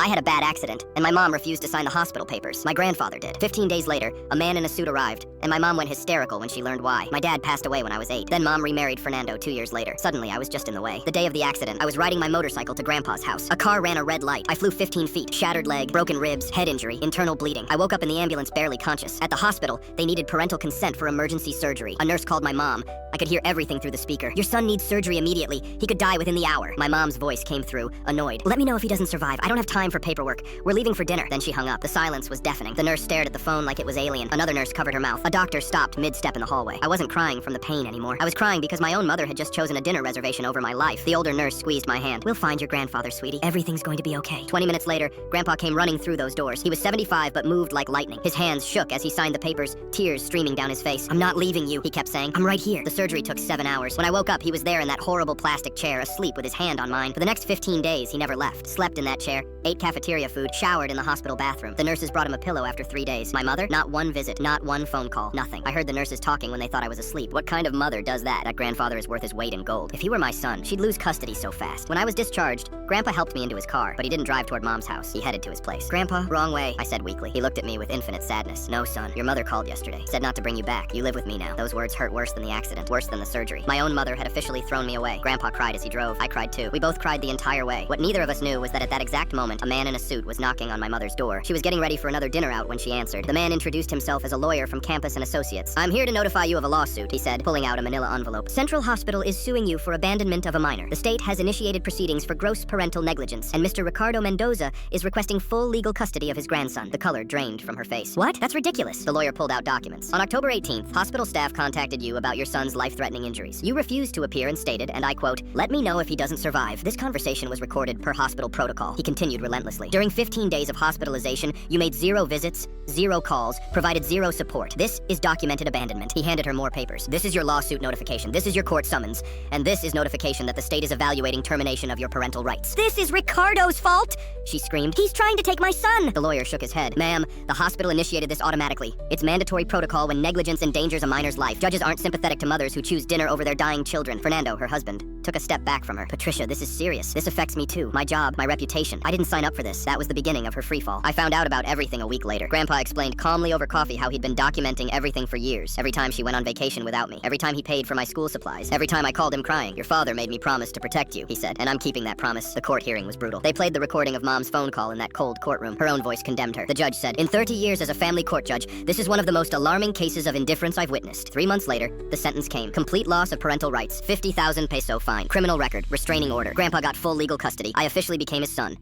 I had a bad accident, and my mom refused to sign the hospital papers. My grandfather did. 15 days later, a man in a suit arrived, and my mom went hysterical when she learned why. My dad passed away when I was 8. Then mom remarried Fernando 2 years later. Suddenly, I was just in the way. The day of the accident, I was riding my motorcycle to Grandpa's house. A car ran a red light. I flew 15 feet, shattered leg, broken ribs, head injury, internal bleeding. I woke up in the ambulance barely conscious. At the hospital, they needed parental consent for emergency surgery. A nurse called my mom. I could hear everything through the speaker. Your son needs surgery immediately. He could die within the hour. My mom's voice came through, annoyed. Let me know if he doesn't survive. I don't have time for paperwork. We're leaving for dinner. Then she hung up. The silence was deafening. The nurse stared at the phone like it was alien. Another nurse covered her mouth. A doctor stopped mid-step in the hallway. I wasn't crying from the pain anymore. I was crying because my own mother had just chosen a dinner reservation over my life. The older nurse squeezed my hand. We'll find your grandfather, sweetie. Everything's going to be okay. 20 minutes later, Grandpa came running through those doors. He was 75 but moved like lightning. His hands shook as he signed the papers, tears streaming down his face. I'm not leaving you, he kept saying. I'm right here. The surgery took 7 hours. When I woke up, he was there in that horrible plastic chair, asleep with his hand on mine. For the next 15 days, he never left. Slept in that chair, ate cafeteria food, showered in the hospital bathroom. The nurses brought him a pillow after 3 days. My mother? Not one visit, not one phone call, nothing. I heard the nurses talking when they thought I was asleep. What kind of mother does that? That grandfather is worth his weight in gold. If he were my son, she'd lose custody so fast. When I was discharged, Grandpa helped me into his car, but he didn't drive toward Mom's house. He headed to his place. Grandpa, wrong way, I said weakly. He looked at me with infinite sadness. No, son, your mother called yesterday. Said not to bring you back. You live with me now. Those words hurt worse than the accident, worse than the surgery. My own mother had officially thrown me away. Grandpa cried as he drove. I cried too. We both cried the entire way. What neither of us knew was that at that exact moment, a man in a suit was knocking on my mother's door. She was getting ready for another dinner out when she answered. The man introduced himself as a lawyer from Campus and Associates. I'm here to notify you of a lawsuit, he said, pulling out a manila envelope. Central Hospital is suing you for abandonment of a minor. The state has initiated proceedings for gross parental negligence, and Mr. Ricardo Mendoza is requesting full legal custody of his grandson. The color drained from her face. What? That's ridiculous. The lawyer pulled out documents. On October 18th, hospital staff contacted you about your son's life-threatening injuries. You refused to appear and stated, and I quote, let me know if he doesn't survive. This conversation was recorded per hospital protocol. He continued relentlessly. During 15 days of hospitalization, you made 0 visits, 0 calls, provided 0 support. This is documented abandonment. He handed her more papers. This is your lawsuit notification. This is your court summons. And this is notification that the state is evaluating termination of your parental rights. This is Ricardo's fault, she screamed. He's trying to take my son. The lawyer shook his head. Ma'am, the hospital initiated this automatically. It's mandatory protocol when negligence endangers a minor's life. Judges aren't sympathetic to mothers who choose dinner over their dying children. Fernando, her husband, took a step back from her. Patricia, this is serious. This affects me too. My job, my reputation. I didn't sign up for this. That was the beginning of her freefall. I found out about everything a week later. Grandpa explained calmly over coffee how he'd been documenting everything for years. Every time she went on vacation without me. Every time he paid for my school supplies. Every time I called him crying. Your father made me promise to protect you, he said, and I'm keeping that promise. The court hearing was brutal. They played the recording of Mom's phone call in that cold courtroom. Her own voice condemned her. The judge said, in 30 years as a family court judge, this is one of the most alarming cases of indifference I've witnessed. 3 months later, the sentence came. Complete loss of parental rights, 50,000 peso fine, criminal record, restraining order. Grandpa got full legal custody. I officially became his son.